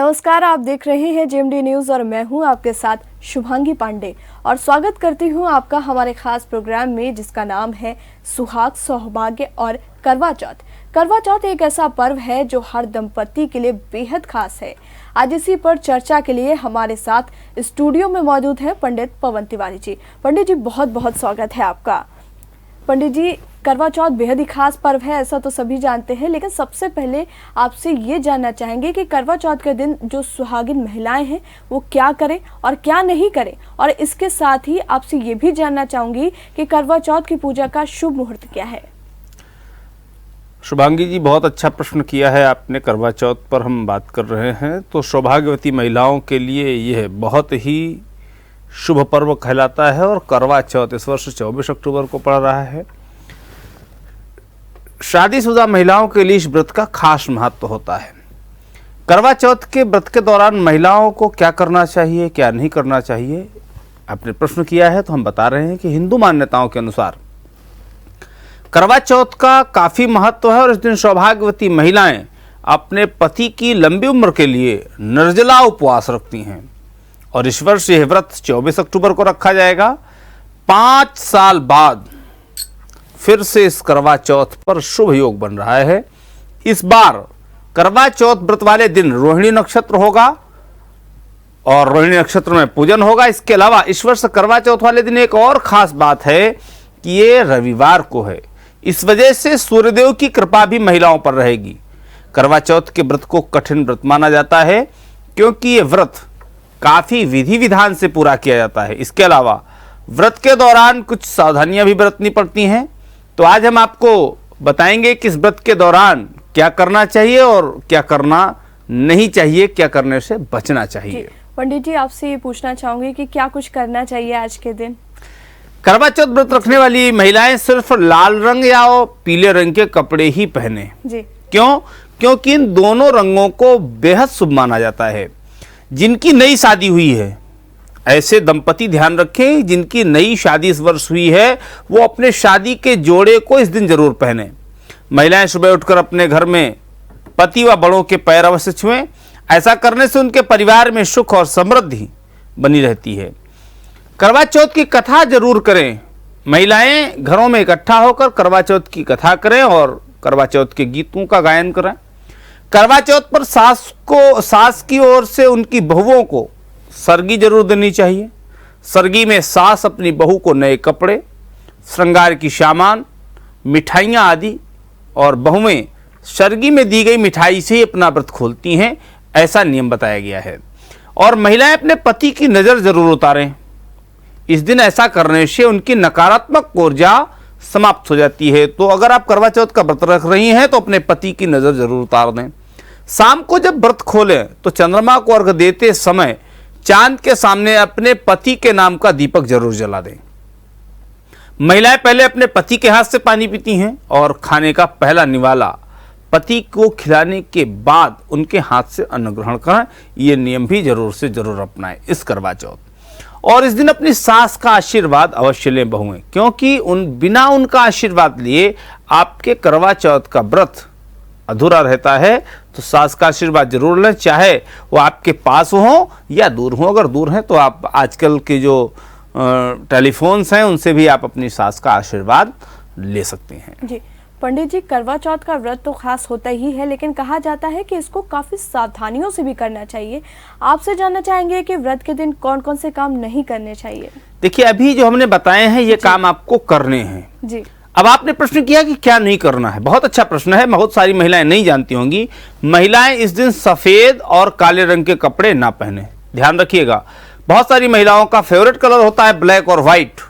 नमस्कार, आप देख रहे हैं जेएमडी न्यूज और मैं हूं आपके साथ शुभांगी पांडे और स्वागत करती हूं आपका हमारे खास प्रोग्राम में जिसका नाम है सुहाग, सौभाग्य और करवा चौथ। करवा चौथ एक ऐसा पर्व है जो हर दंपति के लिए बेहद खास है। आज इसी पर चर्चा के लिए हमारे साथ स्टूडियो में मौजूद है पंडित पवन तिवारी जी। पंडित जी, बहुत बहुत स्वागत है आपका। पंडित जी, करवा चौथ बेहद ही खास पर्व है, ऐसा तो सभी जानते हैं, लेकिन सबसे पहले आपसे ये जानना चाहेंगे कि करवा चौथ के दिन जो सुहागिन महिलाएं हैं वो क्या करें और क्या नहीं करें, और इसके साथ ही आपसे ये भी जानना चाहूंगी कि करवा चौथ की पूजा का शुभ मुहूर्त क्या है। शुभांगी जी, बहुत अच्छा प्रश्न किया है आपने। करवा चौथ पर हम बात कर रहे हैं तो सौभाग्यवती महिलाओं के लिए यह बहुत ही शुभ पर्व कहलाता है और करवा चौथ इस वर्ष 24 अक्टूबर को पड़ रहा है। शादीशुदा महिलाओं के लिए इस व्रत का खास महत्व होता है। करवा चौथ के व्रत के दौरान महिलाओं को क्या करना चाहिए, क्या नहीं करना चाहिए, आपने प्रश्न किया है तो हम बता रहे हैं कि हिंदू मान्यताओं के अनुसार करवा चौथ का काफ़ी महत्व है और इस दिन सौभाग्यवती महिलाएं अपने पति की लंबी उम्र के लिए निर्जला उपवास रखती हैं और इस वर्ष यह व्रत 24 अक्टूबर को रखा जाएगा। 5 साल बाद फिर से इस करवा चौथ पर शुभ योग बन रहा है। इस बार करवा चौथ व्रत वाले दिन रोहिणी नक्षत्र होगा और रोहिणी नक्षत्र में पूजन होगा। इसके अलावा इस वर्ष करवा चौथ वाले दिन एक और खास बात है कि ये रविवार को है। इस वजह से सूर्यदेव की कृपा भी महिलाओं पर रहेगी। करवा चौथ के व्रत को कठिन व्रत माना जाता है क्योंकि ये व्रत काफी विधि विधान से पूरा किया जाता है। इसके अलावा व्रत के दौरान कुछ सावधानियां भी बरतनी पड़ती हैं। तो आज हम आपको बताएंगे कि इस व्रत के दौरान क्या करना चाहिए और क्या करना नहीं चाहिए, क्या करने से बचना चाहिए। पंडित जी, आपसे ये पूछना चाहूंगी कि क्या कुछ करना चाहिए आज के दिन। करवा चौथ व्रत रखने वाली महिलाएं सिर्फ लाल रंग या पीले रंग के कपड़े ही पहने जी। क्यों? क्योंकि इन दोनों रंगों को बेहद शुभ माना जाता है। जिनकी नई शादी हुई है ऐसे दंपति ध्यान रखें, जिनकी नई शादी इस वर्ष हुई है वो अपने शादी के जोड़े को इस दिन जरूर पहने। महिलाएं सुबह उठकर अपने घर में पति व बड़ों के पैर अवश्य छुएं। ऐसा करने से उनके परिवार में सुख और समृद्धि बनी रहती है। करवा चौथ की कथा जरूर करें। महिलाएं घरों में इकट्ठा होकर करवा चौथ की कथा करें और करवा चौथ के गीतों का गायन करें। करवा चौथ पर सास की ओर से उनकी बहुओं को सरगी जरूर देनी चाहिए। सरगी में सास अपनी बहू को नए कपड़े, श्रृंगार की सामान, मिठाइयाँ आदि और बहुएं सरगी में दी गई मिठाई से ही अपना व्रत खोलती हैं, ऐसा नियम बताया गया है। और महिलाएं अपने पति की नज़र जरूर उतारें। इस दिन ऐसा करने से उनकी नकारात्मक ऊर्जा समाप्त हो जाती है। तो अगर आप करवा चौथ का व्रत रख रही हैं तो अपने पति की नज़र जरूर उतार दें। शाम को जब व्रत खोलें तो चंद्रमा को अर्घ देते समय चांद के सामने अपने पति के नाम का दीपक जरूर जला दें। महिलाएं पहले अपने पति के हाथ से पानी पीती हैं और खाने का पहला निवाला पति को खिलाने के बाद उनके हाथ से अन्न ग्रहण करें। ये नियम भी जरूर से जरूर अपनाएं इस करवा चौथ। और इस दिन अपनी सास का आशीर्वाद अवश्य लें बहुएं, क्योंकि बिना उनका आशीर्वाद लिए आपके करवा चौथ का व्रत अधूरा रहता है। तो सास का आशीर्वाद जरूर लें, चाहे वो आपके पास हो या दूर हो। अगर दूर हैं तो आप आजकल के जो टेलीफोन्स हैं उनसे भी आप अपनी सास का आशीर्वाद ले सकते हैं। जी पंडित जी, करवा चौथ का व्रत तो खास होता ही है, लेकिन कहा जाता है कि इसको काफी सावधानियों से भी करना चाहिए। आपसे जानना चाहेंगे कि व्रत के दिन कौन कौन से काम नहीं करने चाहिए। देखिए, अभी जो हमने बताए हैं ये काम आपको करने हैं जी। अब आपने प्रश्न किया कि क्या नहीं करना है। बहुत अच्छा प्रश्न है। बहुत सारी महिलाएं नहीं जानती होंगी। महिलाएं इस दिन सफेद और काले रंग के कपड़े ना पहने। ध्यान रखिएगा, बहुत सारी महिलाओं का फेवरेट कलर होता है ब्लैक और व्हाइट,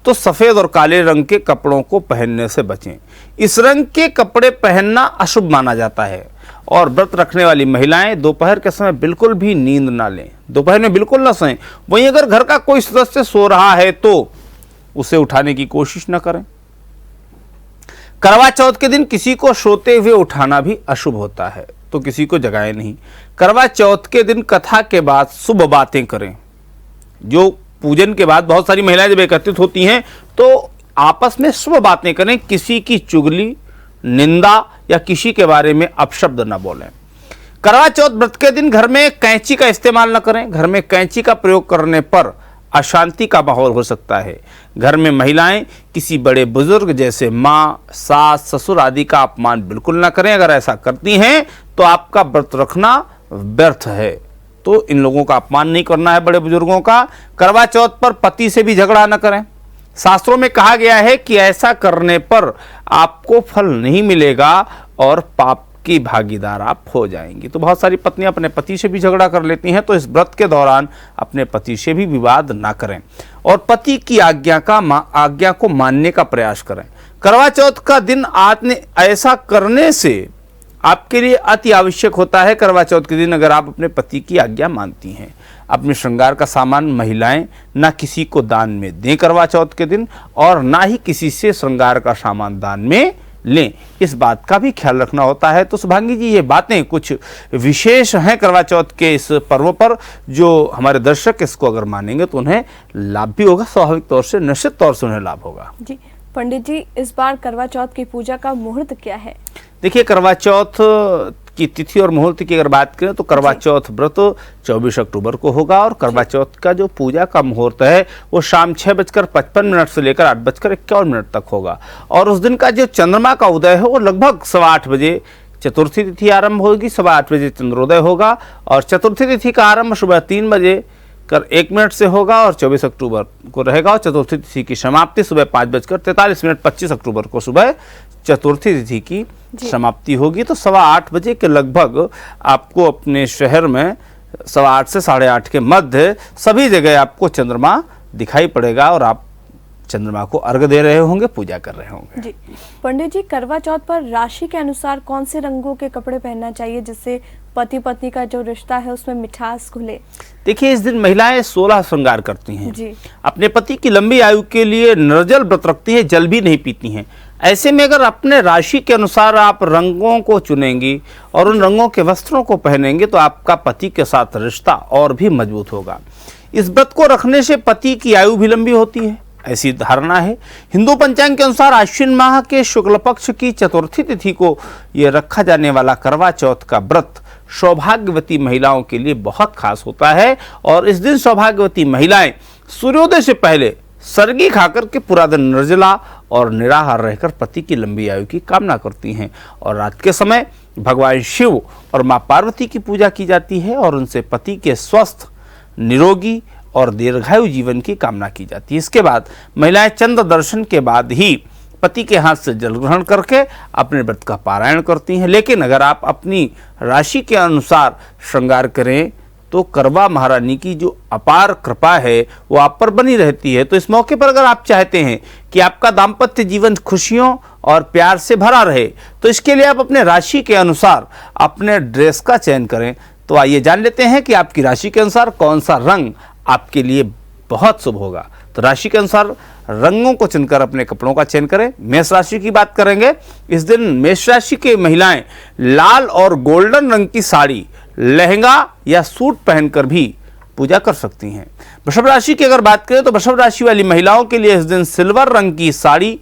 तो सफेद और काले रंग के कपड़ों को पहनने से बचें। इस रंग के कपड़े पहनना अशुभ माना जाता है। और व्रत रखने वाली महिलाएं दोपहर के समय बिल्कुल भी नींद ना लें, दोपहर में बिल्कुल ना सोएं। वहीं अगर घर का कोई सदस्य सो रहा है तो उसे उठाने की कोशिश न करें। करवा चौथ के दिन किसी को सोते हुए उठाना भी अशुभ होता है, तो किसी को जगाए नहीं। करवा चौथ के दिन कथा के बाद शुभ बातें करें। जो पूजन के बाद बहुत सारी महिलाएं जब एकत्रित होती हैं तो आपस में शुभ बातें करें। किसी की चुगली, निंदा या किसी के बारे में अपशब्द न बोलें। करवा चौथ व्रत के दिन घर में कैंची का इस्तेमाल न करें। घर में कैंची का प्रयोग करने पर अशांति का माहौल हो सकता है। घर में महिलाएं किसी बड़े बुजुर्ग जैसे माँ, सास, ससुर आदि का अपमान बिल्कुल न करें। अगर ऐसा करती हैं तो आपका व्रत रखना व्यर्थ है। तो इन लोगों का अपमान नहीं करना है, बड़े बुजुर्गों का। करवा चौथ पर पति से भी झगड़ा न करें। शास्त्रों में कहा गया है कि ऐसा करने पर आपको फल नहीं मिलेगा और पाप की भागीदार आप हो जाएंगी। तो बहुत सारी पत्नियां अपने पति से भी झगड़ा कर लेती हैं। तो इस व्रत के दौरान अपने पति से भी विवाद ना करें और पति की आज्ञा को मानने का प्रयास करें। करवा चौथ का दिन आपने ऐसा करने से आपके लिए अति आवश्यक होता है। करवा चौथ के दिन अगर आप अपने पति की आज्ञा मानती हैं, अपने श्रृंगार का सामान महिलाएं ना किसी को दान में दें करवा चौथ के दिन, और ना ही किसी से श्रृंगार का सामान दान में लें। इस बात का भी ख्याल रखना होता है। तो शुभांगी जी, ये बातें कुछ विशेष हैं करवा चौथ के इस पर्व पर, जो हमारे दर्शक इसको अगर मानेंगे तो उन्हें लाभ भी होगा, स्वाभाविक तौर से, निश्चित तौर से उन्हें लाभ होगा। जी पंडित जी, इस बार करवा चौथ की पूजा का मुहूर्त क्या है? देखिए, करवा चौथ की तिथि और मुहूर्त की अगर बात करें तो करवा चौथ व्रत 24 अक्टूबर को होगा और करवा चौथ का जो पूजा का मुहूर्त है वो शाम 6:55 से लेकर 8:51 तक होगा। और उस दिन का जो चंद्रमा का उदय है वो लगभग 8:15 बजे चतुर्थी तिथि आरंभ होगी, 8:15 बजे चंद्रोदय होगा और चतुर्थी तिथि का आरंभ सुबह 3:01 से होगा और 24 अक्टूबर को रहेगा। और चतुर्थी तिथि की समाप्ति सुबह 5:43 25 अक्टूबर को सुबह चतुर्थी तिथि की समाप्ति होगी। तो 8:15 बजे के लगभग आपको अपने शहर में 8:15 से 8:30 के मध्य सभी जगह आपको चंद्रमा दिखाई पड़ेगा और आप चंद्रमा को अर्घ दे रहे होंगे, पूजा कर रहे होंगे। जी पंडित जी, करवा चौथ पर राशि के अनुसार कौन से रंगों के कपड़े पहनना चाहिए जिससे पति पत्नी का जो रिश्ता है उसमें मिठास घुले? देखिए, इस दिन महिलाएं 16 श्रृंगार करती हैं जी। अपने पति की लंबी आयु के लिए निर्जल व्रत रखती हैं, जल भी नहीं पीती हैं। ऐसे में अगर अपने राशि के अनुसार आप रंगों को चुनेंगी और उन रंगों के वस्त्रों को पहनेंगे तो आपका पति के साथ रिश्ता और भी मजबूत होगा। इस व्रत को रखने से पति की आयु भी लंबी होती है, ऐसी धारणा है। हिंदू पंचांग के अनुसार आश्विन माह के शुक्ल पक्ष की चतुर्थी तिथि को यह रखा जाने वाला करवा चौथ का व्रत सौभाग्यवती महिलाओं के लिए बहुत खास होता है। और इस दिन सौभाग्यवती महिलाएं सूर्योदय से पहले सरगी खाकर के पूरा दिन निर्जला और निराहार रहकर पति की लंबी आयु की कामना करती हैं। और रात के समय भगवान शिव और मां पार्वती की पूजा की जाती है और उनसे पति के स्वस्थ, निरोगी और दीर्घायु जीवन की कामना की जाती है। इसके बाद महिलाएं चंद्र दर्शन के बाद ही पति के हाथ से जल ग्रहण करके अपने व्रत का पारायण करती हैं। लेकिन अगर आप अपनी राशि के अनुसार श्रृंगार करें तो करवा महारानी की जो अपार कृपा है वो आप पर बनी रहती है। तो इस मौके पर अगर आप चाहते हैं कि आपका दाम्पत्य जीवन खुशियों और प्यार से भरा रहे तो इसके लिए आप अपने राशि के अनुसार अपने ड्रेस का चयन करें। तो आइए जान लेते हैं कि आपकी राशि के अनुसार कौन सा रंग आपके लिए बहुत शुभ होगा। तो राशि के अनुसार रंगों को चुनकर अपने कपड़ों का चयन करें। मेष राशि की बात करेंगे। इस दिन मेष राशि के महिलाएं लाल और गोल्डन रंग की साड़ी, लहंगा या सूट पहनकर भी पूजा कर सकती हैं। वृषभ राशि की अगर बात करें तो वृषभ राशि वाली महिलाओं के लिए इस दिन सिल्वर रंग की साड़ी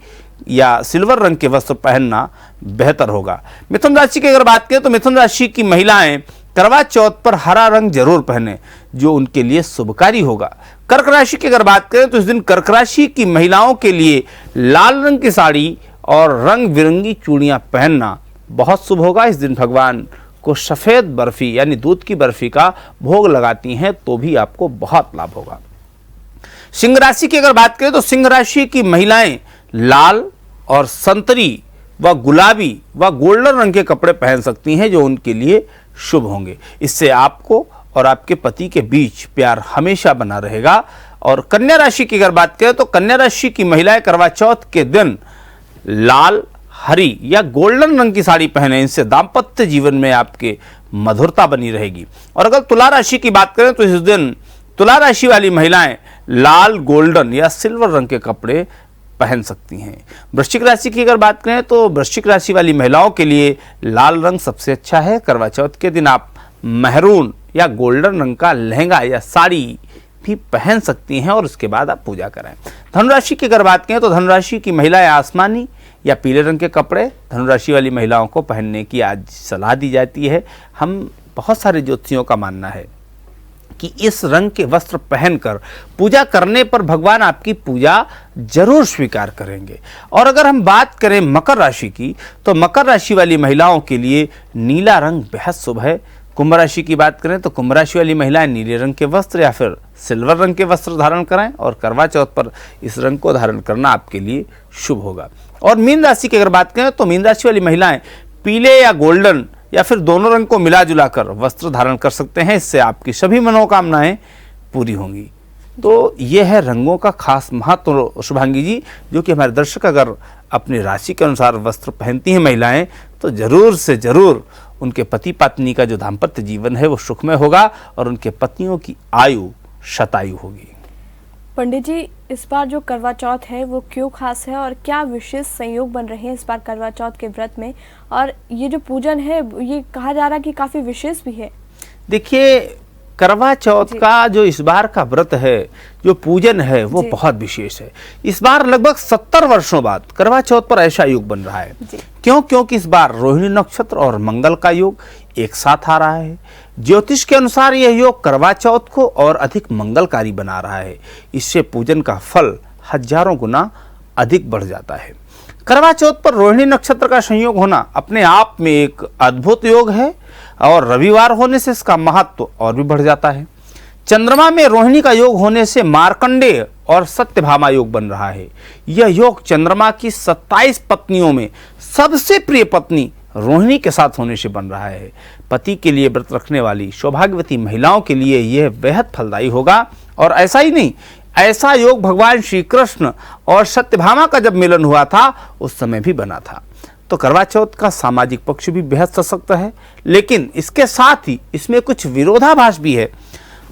या सिल्वर रंग के वस्त्र पहनना बेहतर होगा। मिथुन राशि की अगर बात करें तो मिथुन राशि की महिलाएं करवा चौथ पर हरा रंग जरूर पहने जो उनके लिए शुभकारी होगा। कर्क राशि की अगर बात करें तो इस दिन कर्क राशि की महिलाओं के लिए लाल रंग की साड़ी और रंग बिरंगी चूड़ियां पहनना बहुत शुभ होगा। इस दिन भगवान को सफेद बर्फी यानी दूध की बर्फी का भोग लगाती हैं तो भी आपको बहुत लाभ होगा। सिंह राशि की अगर बात करें तो सिंह राशि की महिलाएं लाल और संतरी व गुलाबी व गोल्डन रंग के कपड़े पहन सकती हैं जो उनके लिए शुभ होंगे। इससे आपको और आपके पति के बीच प्यार हमेशा बना रहेगा। और कन्या राशि की अगर बात करें तो कन्या राशि की महिलाएं करवा चौथ के दिन लाल, हरी या गोल्डन रंग की साड़ी पहने, इनसे दाम्पत्य जीवन में आपके मधुरता बनी रहेगी। और अगर तुला राशि की बात करें तो इस दिन तुला राशि वाली महिलाएं लाल, गोल्डन या सिल्वर रंग के कपड़े पहन सकती हैं। वृश्चिक राशि की अगर बात करें तो वृश्चिक राशि वाली महिलाओं के लिए लाल रंग सबसे अच्छा है। करवा चौथ के दिन आप महरून या गोल्डन रंग का लहंगा या साड़ी भी पहन सकती हैं और उसके बाद आप पूजा करें। धनुराशि की अगर बात करें तो धनुराशि की महिलाएं आसमानी या पीले रंग के कपड़े धनुराशि वाली महिलाओं को पहनने की आज सलाह दी जाती है। हम बहुत सारे ज्योतिषियों का मानना है कि इस रंग के वस्त्र पहनकर पूजा करने पर भगवान आपकी पूजा जरूर स्वीकार करेंगे। और अगर हम बात करें मकर राशि की, तो मकर राशि वाली महिलाओं के लिए नीला रंग बेहद शुभ है। कुंभ राशि की बात करें तो कुंभ राशि वाली महिलाएं नीले रंग के वस्त्र या फिर सिल्वर रंग के वस्त्र धारण करें, और करवा चौथ पर इस रंग को धारण करना आपके लिए शुभ होगा। और मीन राशि की अगर बात करें तो मीन राशि वाली महिलाएं पीले या गोल्डन या फिर दोनों रंग को मिला जुला कर वस्त्र धारण कर सकते हैं। इससे आपकी सभी मनोकामनाएं पूरी होंगी। तो यह है रंगों का खास महत्व शुभांगी जी, जो कि हमारे दर्शक अगर अपनी राशि के अनुसार वस्त्र पहनती हैं महिलाएं, तो जरूर से जरूर उनके पति पत्नी का जो दाम्पत्य जीवन है वो सुखमय होगा और उनके पत्नियों की आयु शतायु होगी। पंडित जी, इस बार जो करवा चौथ है वो क्यों खास है और क्या विशेष संयोग बन रहे हैं इस बार करवा चौथ के व्रत में, और ये जो पूजन है ये कहा जा रहा है कि काफी विशेष भी है? देखिए, करवा चौथ का जो इस बार का व्रत है, जो पूजन है, वो बहुत विशेष है। इस बार लगभग 70 वर्षों बाद करवा चौथ पर ऐसा योग बन रहा है। क्यों? क्योंकि इस बार रोहिणी नक्षत्र और मंगल का योग एक साथ आ रहा है। ज्योतिष के अनुसार यह योग करवा चौथ को और अधिक मंगलकारी बना रहा है। इससे पूजन का फल हजारों गुना अधिक बढ़ जाता है। करवा चौथ पर रोहिणी नक्षत्र का संयोग होना अपने आप में एक अद्भुत योग है, और रविवार होने से इसका महत्व और भी बढ़ जाता है। चंद्रमा में रोहिणी का योग होने से मार्कंडेय और सत्यभामा योग बन रहा है। यह योग चंद्रमा की 27 पत्नियों में सबसे प्रिय पत्नी रोहिणी के साथ होने से बन रहा है। पति के लिए व्रत रखने वाली सौभाग्यवती महिलाओं के लिए यह बेहद फलदायी होगा। और ऐसा ही नहीं, ऐसा योग भगवान श्री कृष्ण और सत्यभामा का जब मिलन हुआ था उस समय भी बना था। तो करवा चौथ का सामाजिक पक्ष भी बेहद सशक्त है, लेकिन इसके साथ ही इसमें कुछ विरोधाभास भी है।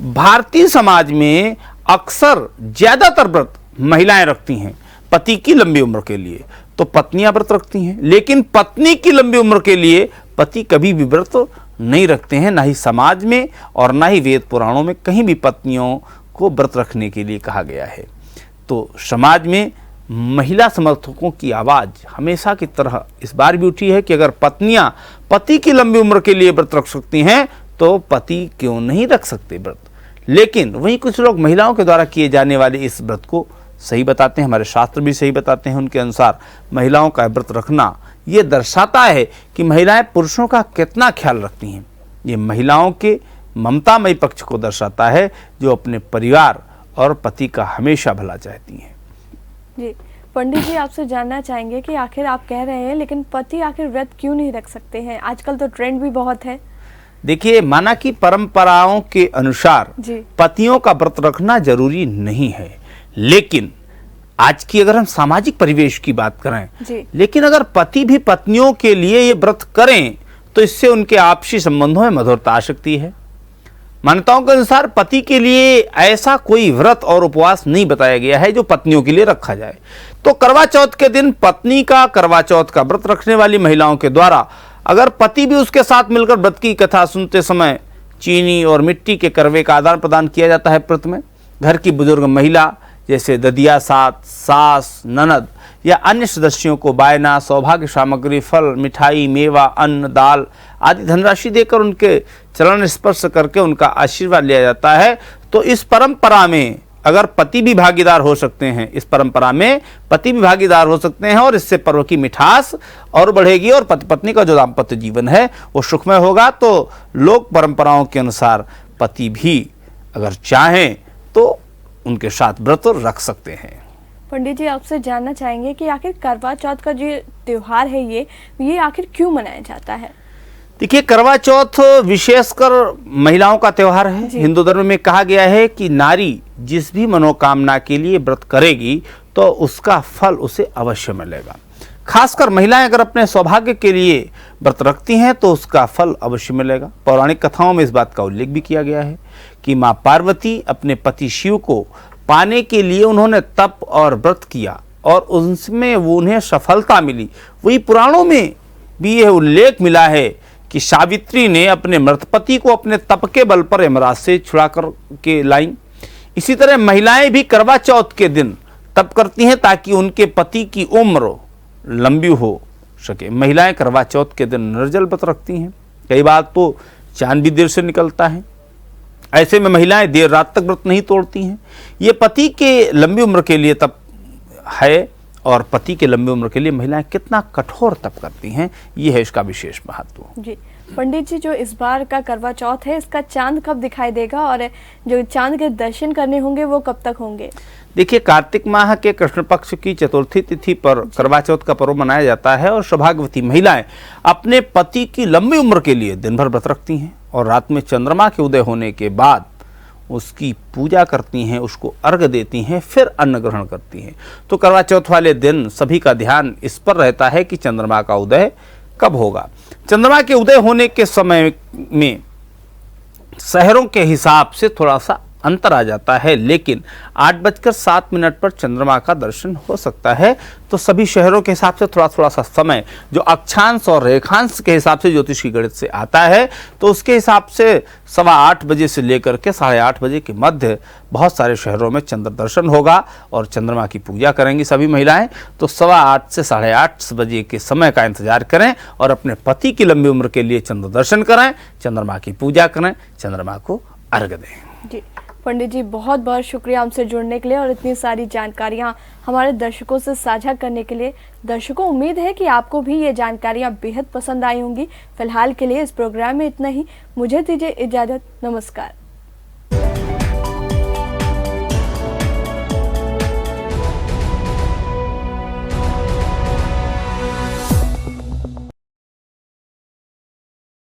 भारतीय समाज में अक्सर ज्यादातर व्रत महिलाएं रखती हैं पति की लंबी उम्र के लिए, तो पत्नियां व्रत रखती हैं, लेकिन पत्नी की लंबी उम्र के लिए पति कभी भी व्रत नहीं रखते हैं। ना ही समाज में और ना ही वेद पुराणों में कहीं भी पत्नियों को व्रत रखने के लिए कहा गया है। तो समाज में महिला समर्थकों की आवाज हमेशा की तरह इस बार भी उठी है कि अगर पत्नियां पति की लंबी उम्र के लिए व्रत रख सकती हैं तो पति क्यों नहीं रख सकते व्रत। लेकिन वहीं कुछ लोग महिलाओं के द्वारा किए जाने वाले इस व्रत को सही बताते हैं, हमारे शास्त्र भी सही बताते हैं। उनके अनुसार महिलाओं का व्रत रखना ये दर्शाता है कि महिलाएं पुरुषों का कितना ख्याल रखती हैं। ये महिलाओं के ममतामयी पक्ष को दर्शाता है, जो अपने परिवार और पति का हमेशा भला चाहती हैं। जी पंडित जी, आपसे जानना चाहेंगे कि आखिर आप कह रहे हैं लेकिन पति आखिर व्रत क्यों नहीं रख सकते हैं? आजकल तो ट्रेंड भी बहुत है। देखिए, माना कि परंपराओं के अनुसार पतियों का व्रत रखना जरूरी नहीं है, लेकिन आज की अगर हम सामाजिक परिवेश की बात करें, लेकिन अगर पति भी पत्नियों के लिए ये व्रत करें तो इससे उनके आपसी संबंधों में मधुरता आ सकती है। मान्यताओं के अनुसार पति के लिए ऐसा कोई व्रत और उपवास नहीं बताया गया है जो पत्नियों के लिए रखा जाए। तो करवा चौथ के दिन पत्नी का करवा चौथ का व्रत रखने वाली महिलाओं के द्वारा अगर पति भी उसके साथ मिलकर व्रत की कथा सुनते समय चीनी और मिट्टी के करवे का आदान प्रदान किया जाता है व्रत में। घर की बुजुर्ग महिला जैसे ददिया सास, ननद या अन्य सदस्यों को बायना, सौभाग्य सामग्री, फल, मिठाई, मेवा, अन्न, दाल आदि धनराशि देकर उनके चरण स्पर्श करके उनका आशीर्वाद लिया जाता है। तो इस परंपरा में अगर पति भी भागीदार हो सकते हैं, इस परंपरा में पति भी भागीदार हो सकते हैं और इससे पर्व की मिठास और बढ़ेगी और पति पत्नी का जो दाम्पत्य जीवन है वो सुखमय होगा। तो लोक परंपराओं के अनुसार पति भी अगर चाहें तो उनके साथ व्रत रख सकते हैं। पंडित जी, आपसे जानना चाहेंगे कि आखिर करवा चौथ का जो त्योहार है ये आखिर क्यों मनाया जाता है? देखिए, करवा चौथ विशेषकर महिलाओं का त्योहार है। हिंदू धर्म में कहा गया है कि नारी जिस भी मनोकामना के लिए व्रत करेगी तो उसका फल उसे अवश्य मिलेगा। खासकर महिलाएं अगर अपने सौभाग्य के लिए व्रत रखती हैं तो उसका फल अवश्य मिलेगा। पौराणिक कथाओं में इस बात का उल्लेख भी किया गया है कि मां पार्वती अपने पति शिव को पाने के लिए उन्होंने तप और व्रत किया और उसमें वो उन्हें सफलता मिली। वही पुराणों में भी यह उल्लेख मिला है कि सावित्री ने अपने मृत पति को अपने तप के बल पर यमराज से छुड़ा कर के लाई। इसी तरह महिलाएं भी करवा चौथ के दिन तप करती हैं ताकि उनके पति की उम्र लंबी हो सके। महिलाएं करवा चौथ के दिन निर्जल व्रत रखती हैं। कई बार तो चांद भी देर से निकलता है। ऐसे में महिलाएं देर रात तक व्रत नहीं तोड़ती हैं। ये पति के लंबी उम्र के लिए तप है, और पति के लंबी उम्र के लिए महिलाएं कितना कठोर तप करती हैं, ये है इसका विशेष महत्व। जी पंडित जी, जो इस बार का करवा चौथ है, इसका चांद कब दिखाई देगा और जो चांद के दर्शन करने होंगे वो कब तक होंगे? देखिए, कार्तिक माह के कृष्ण पक्ष की चतुर्थी तिथि पर करवा चौथ का पर्व मनाया जाता है और सौभाग्यवती महिलाएं अपने पति की लंबी उम्र के लिए दिन भर व्रत रखती हैं और रात में चंद्रमा के उदय होने के बाद उसकी पूजा करती हैं, उसको अर्घ देती हैं, फिर अन्न ग्रहण करती हैं। तो करवा चौथ वाले दिन सभी का ध्यान इस पर रहता है कि चंद्रमा का उदय कब होगा। चंद्रमा के उदय होने के समय में शहरों के हिसाब से थोड़ा सा अंतर आ जाता है, लेकिन 8:07 पर चंद्रमा का दर्शन हो सकता है। तो सभी शहरों के हिसाब से थोड़ा थोड़ा सा समय जो अक्षांश और रेखांश के हिसाब से ज्योतिष की गणित से आता है, तो उसके हिसाब से 8:15 बजे से लेकर के 8:30 बजे के मध्य बहुत सारे शहरों में चंद्र दर्शन होगा और चंद्रमा की पूजा करेंगी सभी महिलाएं। तो 8:15 से 8:30 बजे के समय का इंतजार करें और अपने पति की लंबी उम्र के लिए चंद्र दर्शन करें, चंद्रमा की पूजा करें, चंद्रमा को अर्घ दें। जी पंडित जी, बहुत बहुत शुक्रिया हमसे जुड़ने के लिए और इतनी सारी जानकारियां हमारे दर्शकों से साझा करने के लिए। दर्शकों, उम्मीद है कि आपको भी ये जानकारियां बेहद पसंद आई होंगी। फिलहाल के लिए इस प्रोग्राम में इतना ही। मुझे दीजिए इजाजत। नमस्कार।